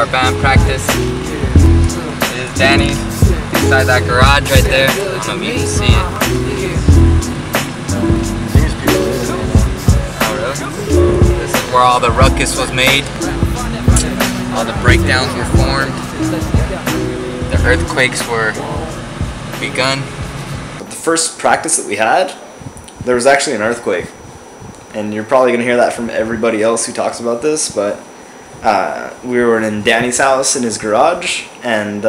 our band practice. This is Downey inside that garage right there. I don't know if you can see it. Oh really? This is where all the ruckus was made. All the breakdowns were formed. The earthquakes were begun. The first practice that we had, there was actually an earthquake. And you're probably going to hear that from everybody else who talks about this, but we were in Danny's house in his garage, and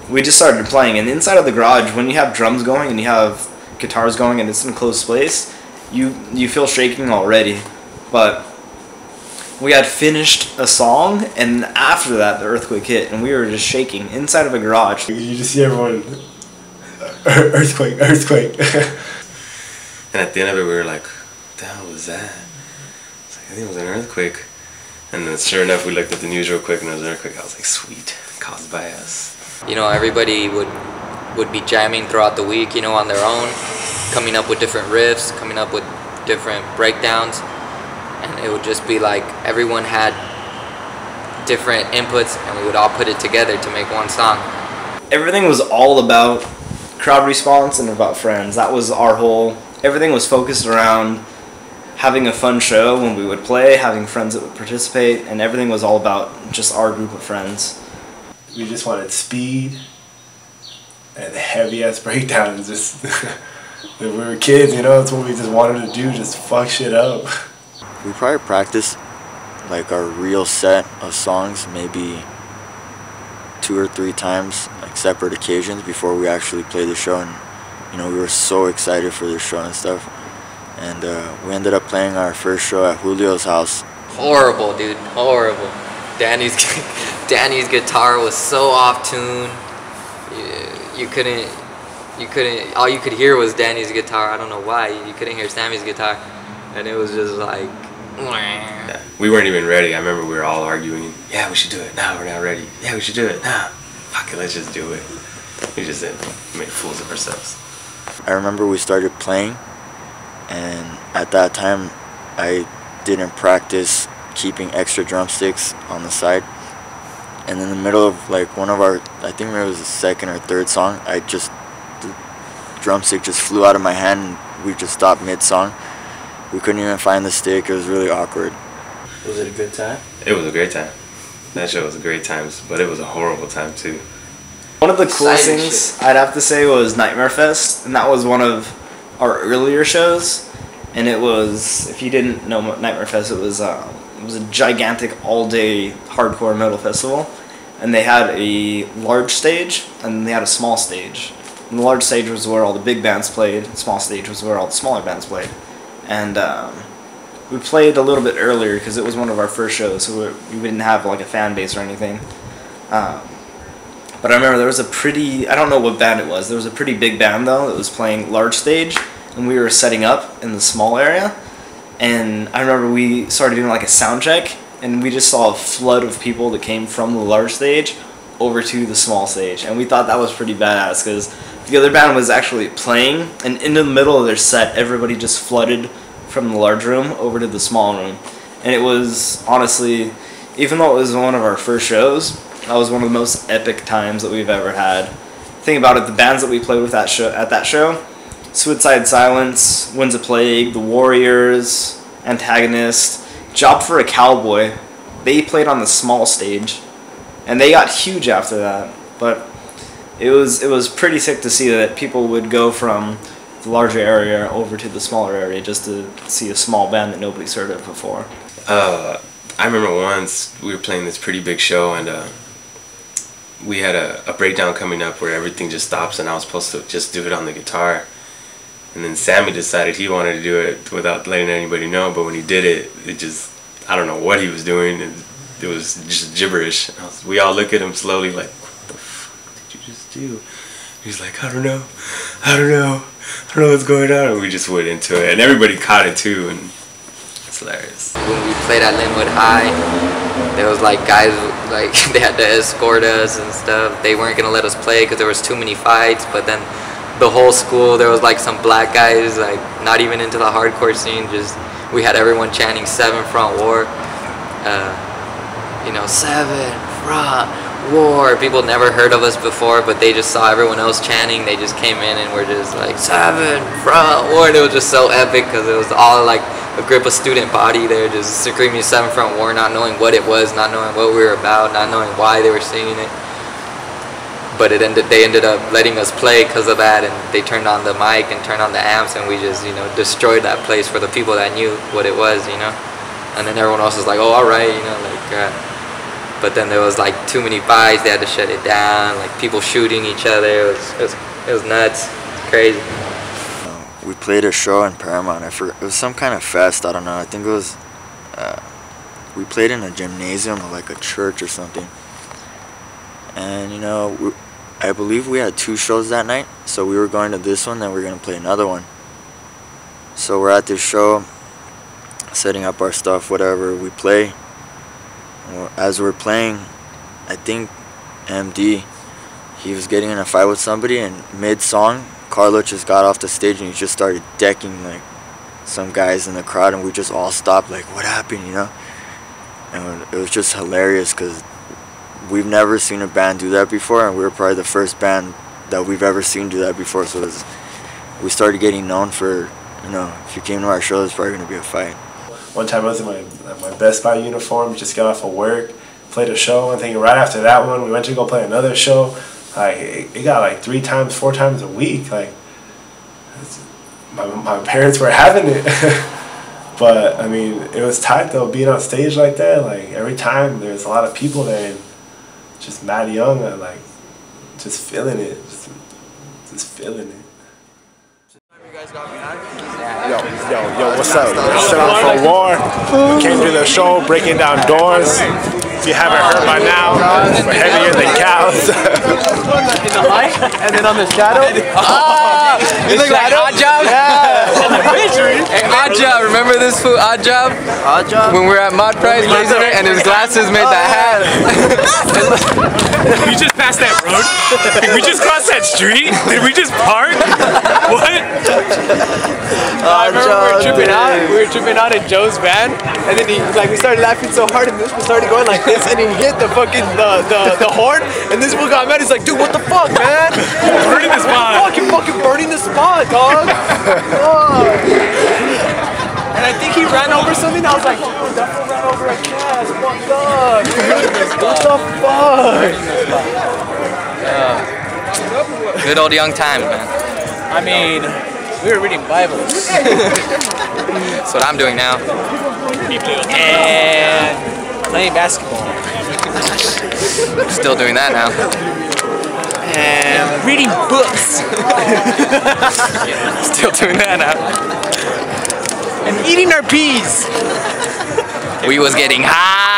we just started playing. And inside of the garage, when you have drums going and you have guitars going and it's in a closed space, you feel shaking already. But we had finished a song, and after that, the earthquake hit, and we were just shaking inside of a garage. You just see everyone, earthquake, earthquake. And at the end of it, we were like, what the hell was that? It's like, I think it was an earthquake. And then sure enough, we looked at the news real quick and it was an earthquake. I was like, sweet, caused by us. You know, everybody would be jamming throughout the week, you know, on their own, coming up with different riffs, coming up with different breakdowns. And it would just be like everyone had different inputs and we would all put it together to make one song. Everything was all about crowd response and about friends. That was our whole... Everything was focused around having a fun show when we would play, having friends that would participate, and everything was all about just our group of friends. We just wanted speed and heavy-ass breakdowns. Just we were kids, you know, that's what we just wanted to do, just fuck shit up. We probably practiced like our real set of songs maybe 2 or 3 times, like separate occasions before we actually played the show. And you know, we were so excited for the show and stuff. And we ended up playing our first show at Julio's house. Horrible, dude, horrible. Danny's guitar was so off tune. You couldn't. All you could hear was Danny's guitar. I don't know why. You couldn't hear Sammy's guitar, and it was just like. Yeah, we weren't even ready. I remember we were all arguing. Yeah, we should do it. No, we're not ready. Yeah, we should do it. Nah, fuck it, let's just do it. We just made fools of ourselves. I remember we started playing, and at that time I didn't practice keeping extra drumsticks on the side. And in the middle of like one of our, I think it was the second or third song, the drumstick just flew out of my hand and we just stopped mid-song. We couldn't even find the stick. It was really awkward. Was it a good time? It was a great time. That show was a great time, but it was a horrible time too. One of the coolest things I'd have to say was Nightmare Fest, and that was one of our earlier shows. And it was, if you didn't know Nightmare Fest, it was a gigantic all-day hardcore metal festival, and they had a large stage and they had a small stage. And the large stage was where all the big bands played. The small stage was where all the smaller bands played. And we played a little bit earlier because it was one of our first shows, so we didn't have like a fan base or anything. But I remember there was a pretty, I don't know what band it was, there was a pretty big band though that was playing large stage, and we were setting up in the small area. And I remember we started doing like a sound check, and we just saw a flood of people that came from the large stage over to the small stage. And we thought that was pretty badass because the other band was actually playing, and in the middle of their set, everybody just flooded from the large room over to the small room. And it was, honestly, even though it was one of our first shows, that was one of the most epic times that we've ever had. Think about it, the bands that we played with at that show, Suicide Silence, Winds of Plague, The Warriors, Antagonist, Job for a Cowboy, they played on the small stage, and they got huge after that. But it was pretty sick to see that people would go from the larger area over to the smaller area just to see a small band that nobody's heard of before. I remember once we were playing this pretty big show, and we had a breakdown coming up where everything just stops, and I was supposed to just do it on the guitar. And then Sammy decided he wanted to do it without letting anybody know, but when he did it, it just, I don't know what he was doing. It was just gibberish. We all look at him slowly like, what the fuck did you just do? He's like, I don't know what's going on. And we just went into it, and everybody caught it too, and it's hilarious. When we played at Linwood High, there was like guys, like they had to escort us and stuff. They weren't gonna let us play because there was too many fights, but then the whole school, there was like some black guys, like not even into the hardcore scene, just we had everyone chanting 7 Front War. you know, 7 front war. People never heard of us before, but they just saw everyone else chanting. They just came in and were just like 7 front war, and it was just so epic because it was all like a group of student body there just screaming 7 front war, not knowing what it was, not knowing what we were about, not knowing why they were singing it. But they ended up letting us play because of that, and they turned on the mic and turned on the amps, and we just, you know, destroyed that place for the people that knew what it was, you know. And then everyone else was like, oh, all right, you know, like. But then there was like too many fights. They had to shut it down. Like people shooting each other. It was nuts. Crazy. We played a show in Paramount. I forgot. It was some kind of fest. I don't know. I think it was. We played in a gymnasium or like a church or something. And you know, I believe we had 2 shows that night. So we were going to this one, then we were gonna play another one. So we're at this show, setting up our stuff, whatever. We play. As we're playing, I think MD, he was getting in a fight with somebody, and mid-song, Carlo just got off the stage and he just started decking like some guys in the crowd, and we just all stopped like, what happened, you know? And it was just hilarious because we've never seen a band do that before, and we were probably the first band that we've ever seen do that before. So we started getting known for, you know, if you came to our show, there's probably going to be a fight. One time I was in my Best Buy uniform, just got off of work, played a show. I think right after that one, we went to go play another show. Like it got like 3 times, 4 times a week. Like my parents were having it, but I mean it was tight though, being on stage like that. Like every time there's a lot of people there, and just mad young, and like just feeling it, just feeling it. Yo, what's up? Set up for war. We came to the show, breaking down doors. If you haven't heard by now, we're heavier than cows. In the light, and then on the shadow. You look like Odd Job? Yeah. Hey, Odd Job, remember this fool, Odd Job? Odd Job? When we were at Mod Price, and his glasses made that hat. We just passed that road? Did we just cross that street? Did we just park? What? I remember we were tripping out in Joe's van, and then we started laughing so hard, and this one started going like this, and he hit the fucking the horn, and this one got mad. He's like, dude, what the fuck, man? Burning the spot. Fucking burning the spot, dog. And I think he ran over something. I was like, dude, that fool ran over a cat. Fucked up. What the fuck? Good old young times, man. I mean, we were reading Bibles. That's what I'm doing now. And playing basketball. Still doing that now. And reading books. Still doing that now. And eating our peas. We was getting high.